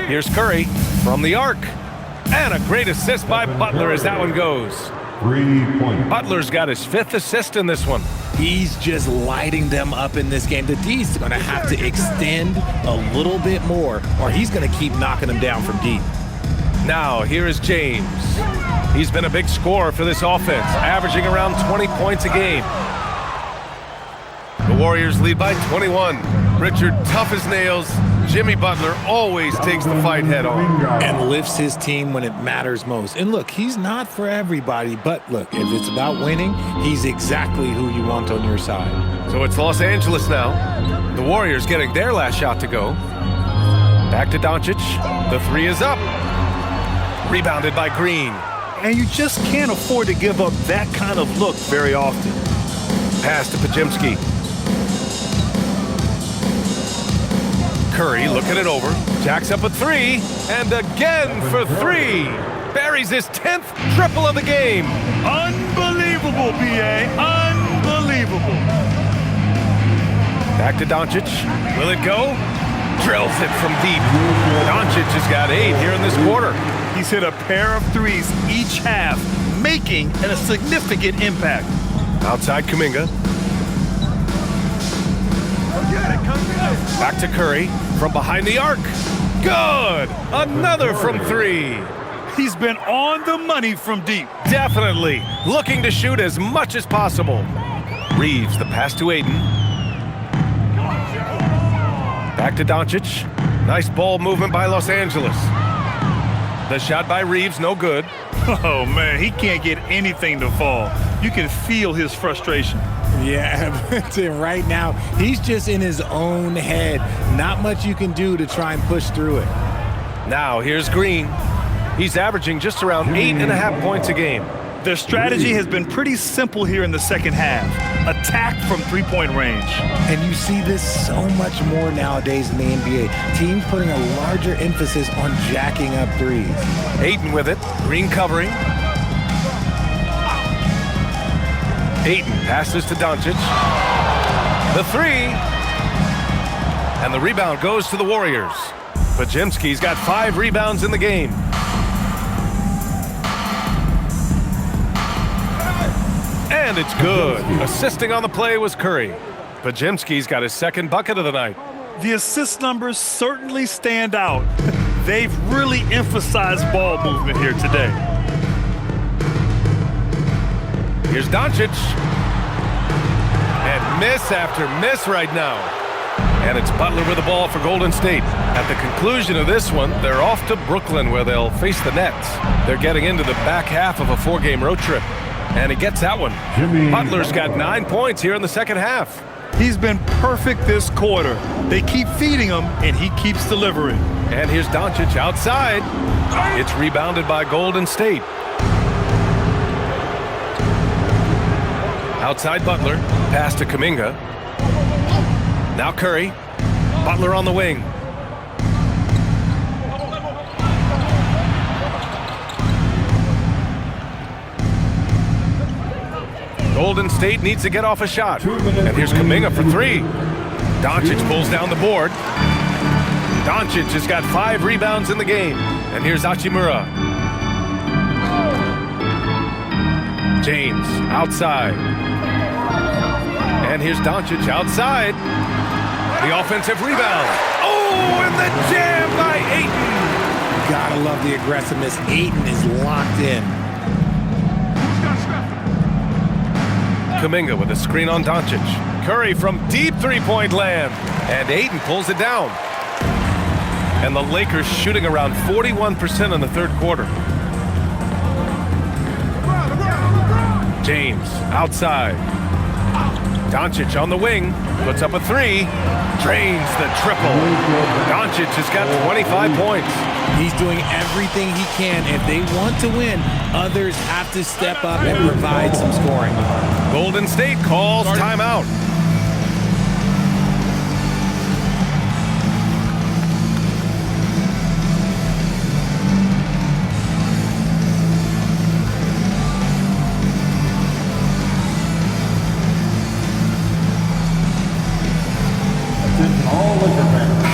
Here's Curry from the arc. And a great assist by Butler as that one goes. 3 points. Butler's got his 5th assist in this one. He's just lighting them up in this game. The D's going to have to extend a little bit more, or he's going to keep knocking them down from deep. Now, here is James. He's been a big scorer for this offense, averaging around 20 points a game. The Warriors lead by 21. Richard, tough as nails. Jimmy Butler always takes the fight head on. And lifts his team when it matters most. And look, he's not for everybody, but look, if it's about winning, he's exactly who you want on your side. So it's Los Angeles now. The Warriors getting their last shot to go. Back to Doncic. The 3 is up. Rebounded by Green. And you just can't afford to give up that kind of look very often. Pass to Pajemski. Curry looking it over. Jacks up a 3. And again for 3. Buries his 10th triple of the game. Unbelievable, B.A. Unbelievable. Back to Doncic. Will it go? Drills it from deep. Doncic has got 8 here in this quarter. He's hit a pair of 3s each half, making a significant impact. Outside Kuminga. Back to Curry from behind the arc. Good! Another from 3. He's been on the money from deep. Definitely looking to shoot as much as possible. Reeves, the pass to Aiden. Back to Doncic. Nice ball movement by Los Angeles. The shot by Reeves, no good. Oh, man, he can't get anything to fall. You can feel his frustration. Yeah, but right now, he's just in his own head. Not much you can do to try and push through it. Now, here's Green. He's averaging just around 8.5 points a game. Their strategy has been pretty simple here in the second half. Attack from three-point range. And you see this so much more nowadays in the NBA. Teams putting a larger emphasis on jacking up 3s. Aiden with it. Green covering. Aiden passes to Doncic. The 3. And the rebound goes to the Warriors. Pajemski's got 5 rebounds in the game. And it's good. Assisting on the play was Curry. Pajemski's got his 2nd bucket of the night. The assist numbers certainly stand out. They've really emphasized ball movement here today. Here's Doncic. And miss after miss right now. And it's Butler with the ball for Golden State. At the conclusion of this one, they're off to Brooklyn where they'll face the Nets. They're getting into the back half of a 4-game road trip. And he gets that one. Butler's got 9 points here in the second half. He's been perfect this quarter. They keep feeding him, and he keeps delivering. And here's Doncic outside. It's rebounded by Golden State. Outside Butler. Pass to Kuminga. Now Curry. Butler on the wing. Golden State needs to get off a shot. And here's Kuminga for 3. Doncic pulls down the board. Doncic has got 5 rebounds in the game. And here's Hachimura. James outside. And here's Doncic outside. The offensive rebound. Oh, and the jam by Ayton. Gotta love the aggressiveness. Ayton is locked in. Kuminga with a screen on Doncic. Curry from deep 3-point land. And Ayton pulls it down. And the Lakers shooting around 41% in the third quarter. James outside. Doncic on the wing. Puts up a 3. Drains the triple. Doncic has got 25 points. He's doing everything he can. If they want to win, others have to step up and provide some scoring. Golden State calls timeout.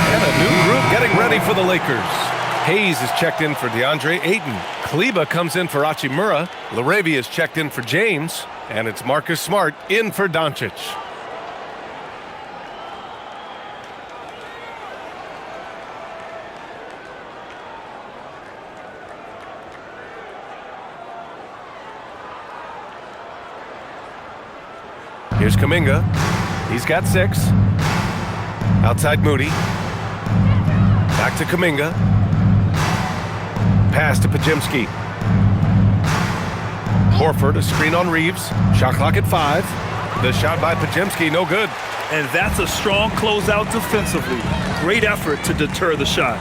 And a new group getting ready for the Lakers. Hayes is checked in for DeAndre Ayton. Kleba comes in for Hachimura. Laravia is checked in for James. And it's Marcus Smart in for Doncic. Here's Kuminga. He's got 6. Outside Moody. Back to Kuminga. Pass to Podziemski. Horford, a screen on Reeves. Shot clock at 5. The shot by Podziemski, no good. And that's a strong closeout defensively. Great effort to deter the shot.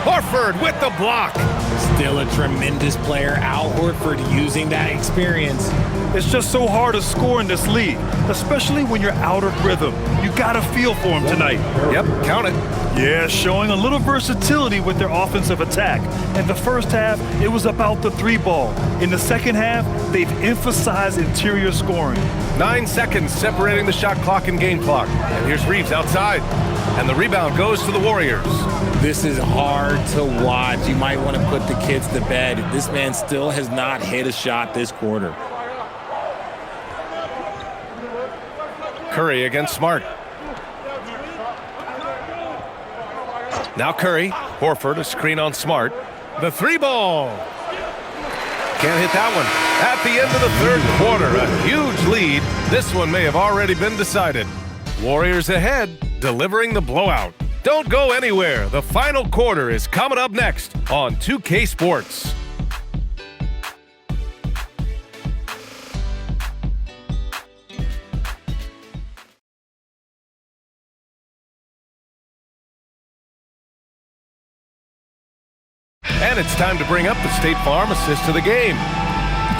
Horford with the block. Still a tremendous player. Al Horford using that experience. It's just so hard to score in this league, especially when you're out of rhythm. You got a feel for him tonight. Yep, count it. Yeah, showing a little versatility with their offensive attack. In the first half, it was about the 3-ball. In the second half, they've emphasized interior scoring. 9 seconds separating the shot clock and game clock. And here's Reeves outside. And the rebound goes to the Warriors. This is hard to watch. You might want to put the kids to bed. This man still has not hit a shot this quarter. Curry against Smart. Now Curry. Horford, a screen on Smart. The 3-ball. Can't hit that one. At the end of the third quarter, a huge lead. This one may have already been decided. Warriors ahead, delivering the blowout. Don't go anywhere. The final quarter is coming up next on 2K Sports. And it's time to bring up the State Farm assist to the game.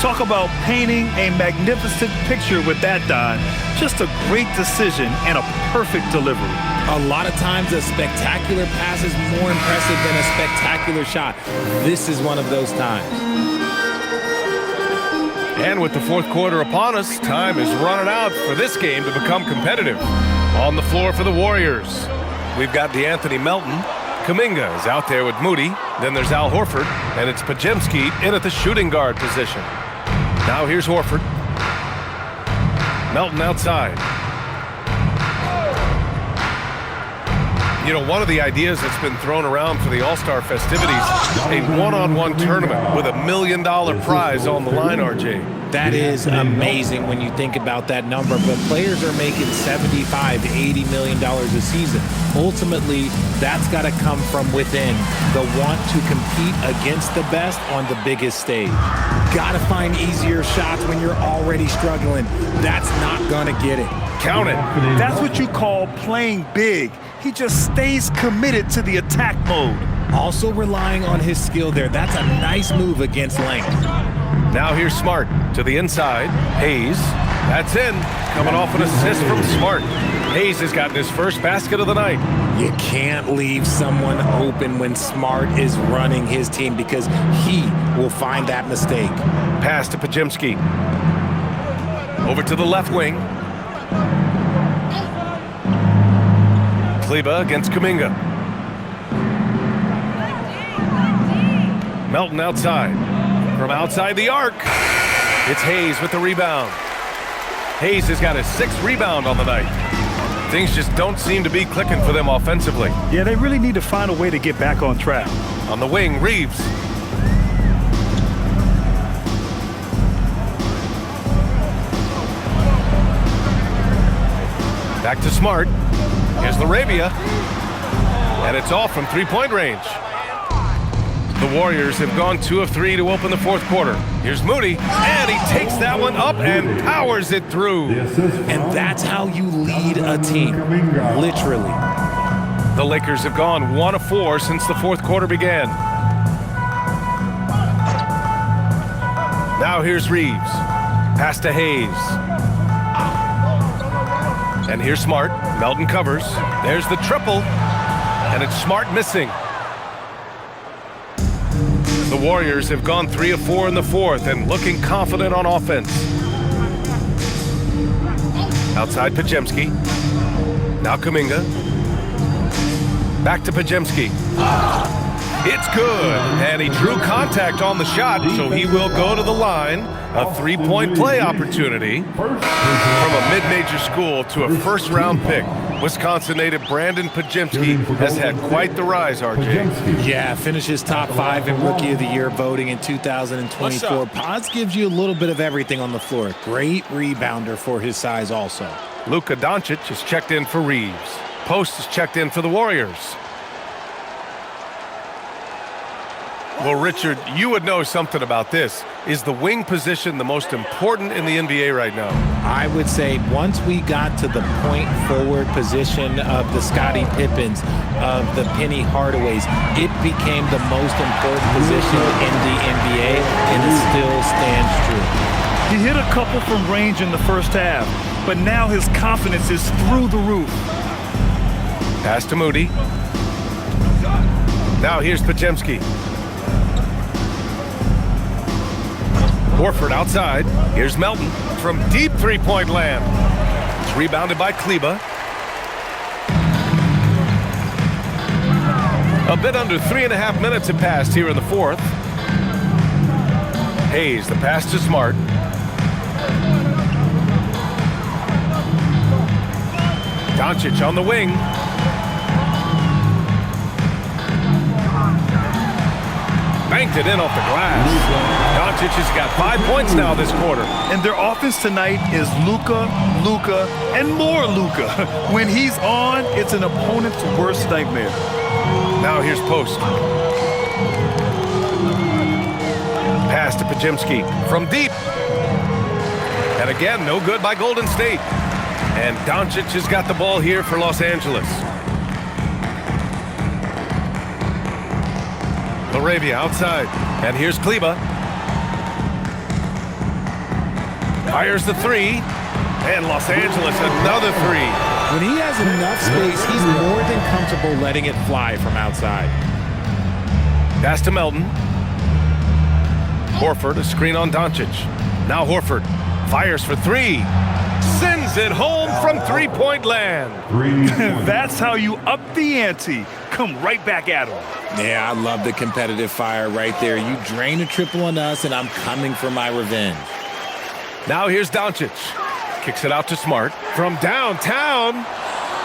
Talk about painting a magnificent picture with that, Don. Just a great decision and a perfect delivery. A lot of times a spectacular pass is more impressive than a spectacular shot. This is one of those times. And with the fourth quarter upon us, time is running out for this game to become competitive. On the floor for the Warriors, we've got DeAnthony Melton. Kuminga is out there with Moody. Then there's Al Horford, and it's Podziemski in at the shooting guard position. Now here's Horford. Melton outside. You know, one of the ideas that's been thrown around for the All-Star festivities, a one-on-one tournament with $1 million prize on the line, RJ. That is amazing when you think about that number, but players are making $75 to $80 million a season. Ultimately, that's got to come from within, the want to compete against the best on the biggest stage. Got to find easier shots when you're already struggling. That's not going to get it. Count it. That's what you call playing big. He just stays committed to the attack mode. Also relying on his skill there. That's a nice move against length. Now here's Smart to the inside. Hayes. That's in. Coming off an assist from Smart. Hayes has gotten his first basket of the night. You can't leave someone open when Smart is running his team because he will find that mistake. Pass to Podziemski. Over to the left wing. Kleba against Kuminga. Melton outside. From outside the arc, it's Hayes with the rebound. Hayes has got his 6th rebound on the night. Things just don't seem to be clicking for them offensively. Yeah, they really need to find a way to get back on track. On the wing, Reeves. Back to Smart. Here's Laravia. And it's off from three-point range. The Warriors have gone 2 of 3 to open the fourth quarter. Here's Moody, and he takes that one up and powers it through. And that's how you lead a team, literally. The Lakers have gone 1 of 4 since the fourth quarter began. Now here's Reeves. Pass to Hayes. And here's Smart. Melton covers. There's the triple. And it's Smart missing. The Warriors have gone 3 of 4 in the fourth and looking confident on offense. Outside Podziemski. Now Kuminga. Back to Podziemski. It's good. And he drew contact on the shot, so he will go to the line. A three-point play opportunity from a mid-major school to a first-round pick. Wisconsin native Brandon Pajemski has had quite the rise, RJ. Yeah, finishes top 5 in Rookie of the Year voting in 2024. Pods gives you a little bit of everything on the floor. Great rebounder for his size also. Luka Doncic is checked in for Reeves. Post is checked in for the Warriors. Well, Richard, you would know something about this. Is the wing position the most important in the NBA right now? I would say once we got to the point forward position of the Scottie Pippens, of the Penny Hardaways, it became the most important position in the NBA, and it still stands true. He hit a couple from range in the first half, but now his confidence is through the roof. Pass to Moody. Now here's Pajemski. Horford outside. Here's Melton from deep three-point land. It's rebounded by Kleba. A bit under 3.5 minutes have passed here in the fourth. Hayes, the pass to Smart. Doncic on the wing. Banked it in off the glass. Doncic has got 5 points now this quarter. And their offense tonight is Luka, and more Luka. When he's on, it's an opponent's worst nightmare. Now here's Post. Pass to Pajemski from deep. And again, no good by Golden State. And Doncic has got the ball here for Los Angeles. Laravia outside. And here's Kleba. Fires the three. And Los Angeles another three. When he has enough space, he's more than comfortable letting it fly from outside. Pass to Melton. Horford, a screen on Doncic. Now Horford fires for three. Sends it home from three-point land. That's how you up the ante. Come right back at him. Yeah, I love the competitive fire right there. You drain a triple on us, and I'm coming for my revenge. Now here's Doncic. Kicks it out to Smart. From downtown,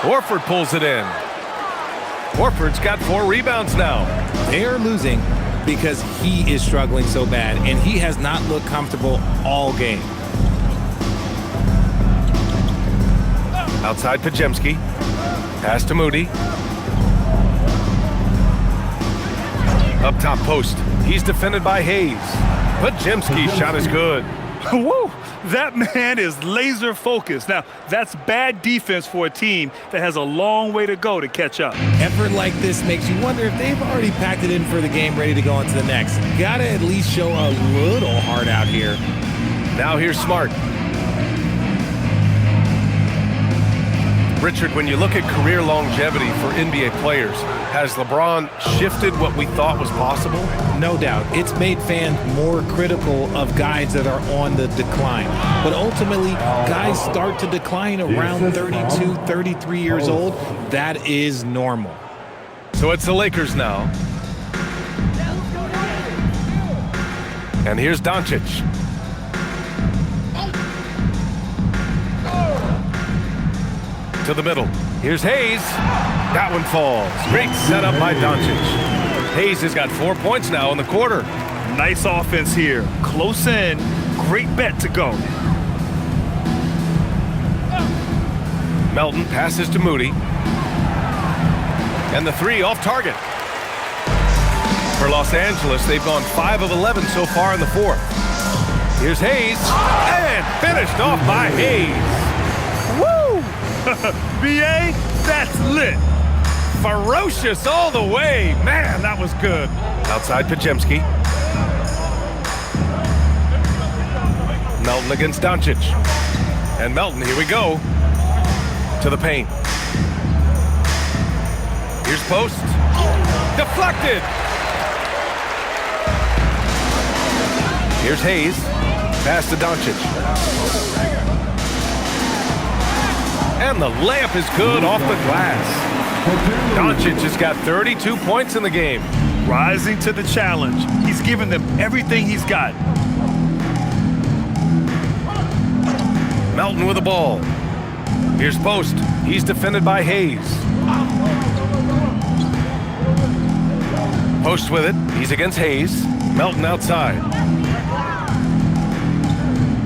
Horford pulls it in. Horford's got 4 rebounds now. They are losing because he is struggling so bad, and he has not looked comfortable all game. Outside Pajemski. Pass to Moody. Up top post. He's defended by Hayes. Pajemski's shot is good. Woo! That man is laser focused. Now, that's bad defense for a team that has a long way to go to catch up. Effort like this makes you wonder if they've already packed it in for the game, ready to go on to the next. Gotta at least show a little heart out here. Now here's Smart. Richard, when you look at career longevity for NBA players, has LeBron shifted what we thought was possible? No doubt. It's made fans more critical of guys that are on the decline. But ultimately, guys start to decline around 32, 33 years old. That is normal. So it's the Lakers now. And here's Doncic. To the middle. Here's Hayes. That one falls. Great setup by Doncic. Hayes has got 4 points now in the quarter. Nice offense here. Close in. Great bet to go. Melton passes to Moody. And the three off target. For Los Angeles, they've gone 5 of 11 so far in the fourth. Here's Hayes. And finished off by Hayes. BA, that's lit. Ferocious all the way. Man, that was good. Outside Pajemski. Melton against Doncic. And Melton, here we go. To the paint. Here's Post. Deflected. Here's Hayes. Pass to Doncic. And the layup is good off the glass. Doncic has got 32 points in the game. Rising to the challenge. He's given them everything he's got. Melton with the ball. Here's Post. He's defended by Hayes. Post with it. He's against Hayes. Melton outside.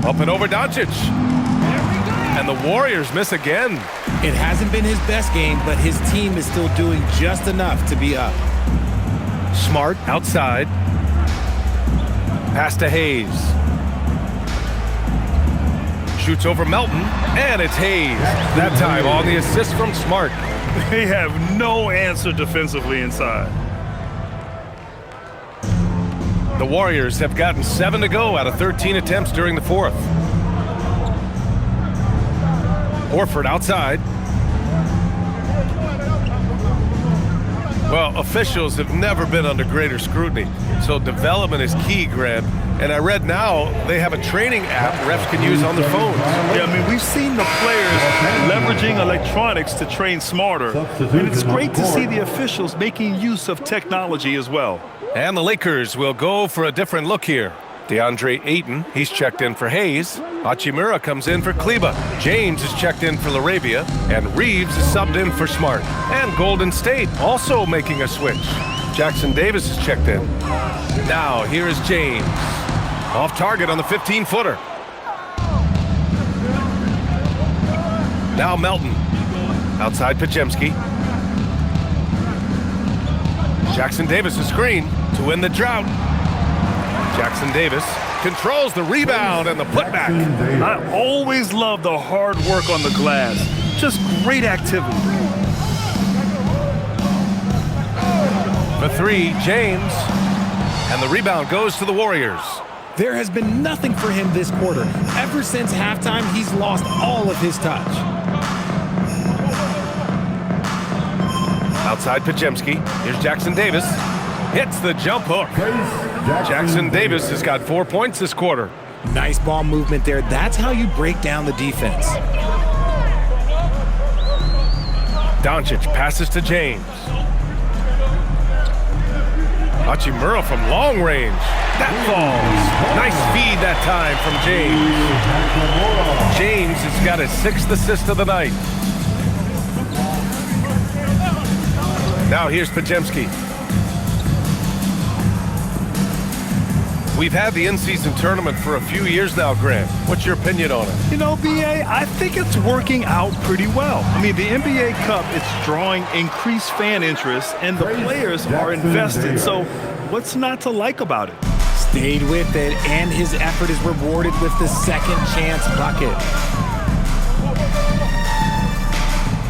Up and over Doncic. And the Warriors miss again. It hasn't been his best game, but his team is still doing just enough to be up. Smart outside. Pass to Hayes. Shoots over Melton, and it's Hayes. That time on the assist from Smart. They have no answer defensively inside. The Warriors have gotten 7 to go out of 13 attempts during the fourth. Horford outside. Well, officials have never been under greater scrutiny, so development is key, Grant. And I read now they have a training app refs can use on their phones. Yeah, I mean, we've seen the players leveraging electronics to train smarter, and it's great to see the officials making use of technology as well. And the Lakers will go for a different look here. DeAndre Ayton, he's checked in for Hayes. Hachimura comes in for Kleba. James is checked in for LaRavia. And Reeves is subbed in for Smart. And Golden State also making a switch. Jackson Davis is checked in. Now, here is James. Off target on the 15-footer. Now Melton. Outside Podziemski. Jackson Davis a screen to win the drought. Jackson Davis controls the rebound and the putback. I always love the hard work on the glass. Just great activity. For three, James. And the rebound goes to the Warriors. There has been nothing for him this quarter. Ever since halftime, he's lost all of his touch. Outside Podziemski. Here's Jackson Davis. Hits the jump hook. Jackson Davis has got 4 points this quarter. Nice ball movement there. That's how you break down the defense. Doncic passes to James. Hachimura from long range. That falls. Nice feed that time from James. James has got his 6th assist of the night. Now here's Podziemski. We've had the in-season tournament for a few years now, Grant. What's your opinion on it? You know, BA, I think it's working out pretty well. I mean, the NBA Cup, it's drawing increased fan interest, and the players are invested. So what's not to like about it? Stayed with it, and his effort is rewarded with the second chance bucket.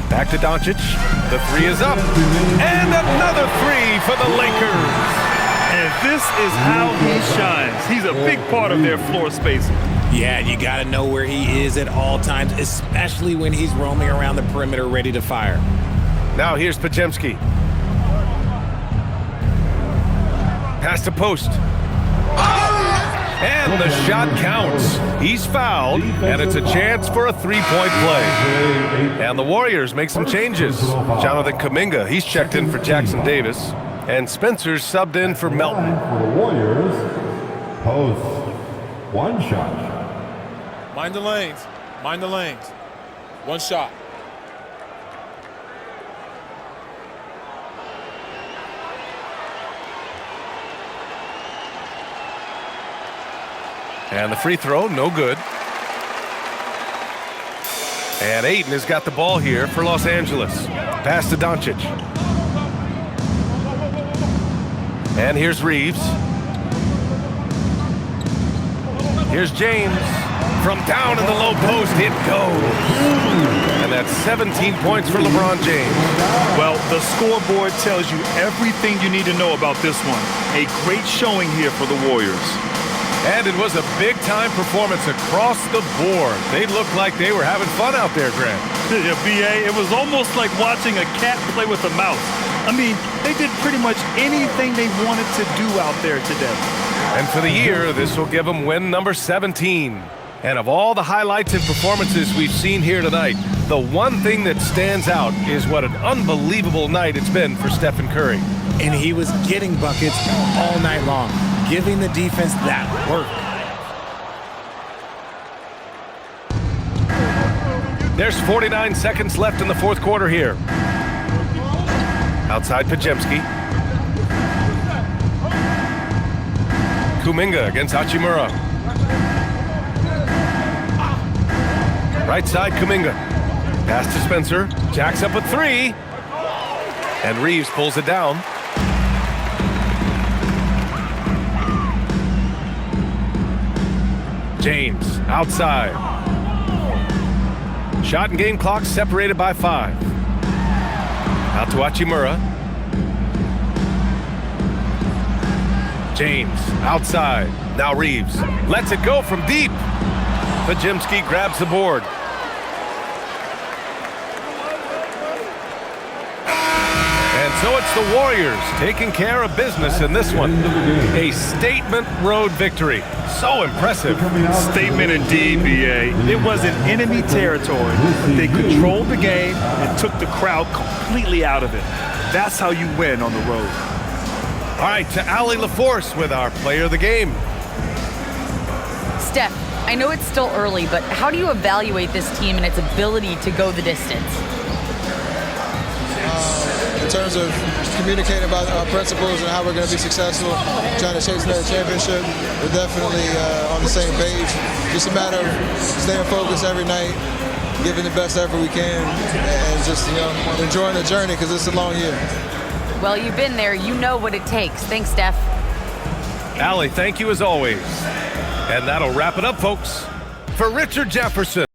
Back to Doncic. The three is up. And another three for the Lakers. And this is how he shines. He's a big part of their floor spacing. Yeah, you got to know where he is at all times, especially when he's roaming around the perimeter ready to fire. Now here's Podziemski. Pass to Post. And the shot counts. He's fouled, and it's a chance for a three-point play. And the Warriors make some changes. Jonathan Kuminga, he's checked in for Jackson Davis. And Spencer's subbed in for Melton. For the Warriors, Post, 1 shot. Mind the lanes. Mind the lanes. 1 shot. And the free throw, no good. And Ayton has got the ball here for Los Angeles. Pass to Doncic. And here's Reeves. Here's James. From down in the low post, it goes. And that's 17 points for LeBron James. Well, the scoreboard tells you everything you need to know about this one. A great showing here for the Warriors. And it was a big-time performance across the board. They looked like they were having fun out there, Grant. Yeah, BA, it was almost like watching a cat play with a mouse. I mean, they did pretty much anything they wanted to do out there today. And for the year, this will give them win number 17. And of all the highlights and performances we've seen here tonight, the one thing that stands out is what an unbelievable night it's been for Stephen Curry. and he was getting buckets all night long, giving the defense that work. There's 49 seconds left in the fourth quarter here. Outside Pajemski. Kuminga against Hachimura. Right side Kuminga. Pass to Spencer. Jacks up a three. And Reeves pulls it down. James outside. Shot and game clock separated by 5. Out to Hachimura. James outside. Now Reeves lets it go from deep. Pajemski grabs the board. And so it's the Warriors taking care of business in this one. A statement road victory. So impressive. Statement indeed, BA. It was in enemy territory, but they controlled the game and took the crowd completely out of it. That's how you win on the road. All right, to Allie LaForce with our player of the game. Steph, I know it's still early, but how do you evaluate this team and its ability to go the distance? In terms of communicating about our principles and how we're going to be successful, trying to chase another championship, we're definitely on the same page. Just a matter of staying focused every night, giving the best effort we can, and just enjoying the journey because it's a long year. Well, you've been there. You know what it takes. Thanks, Steph. Allie, thank you as always. And that'll wrap it up, folks. For Richard Jefferson.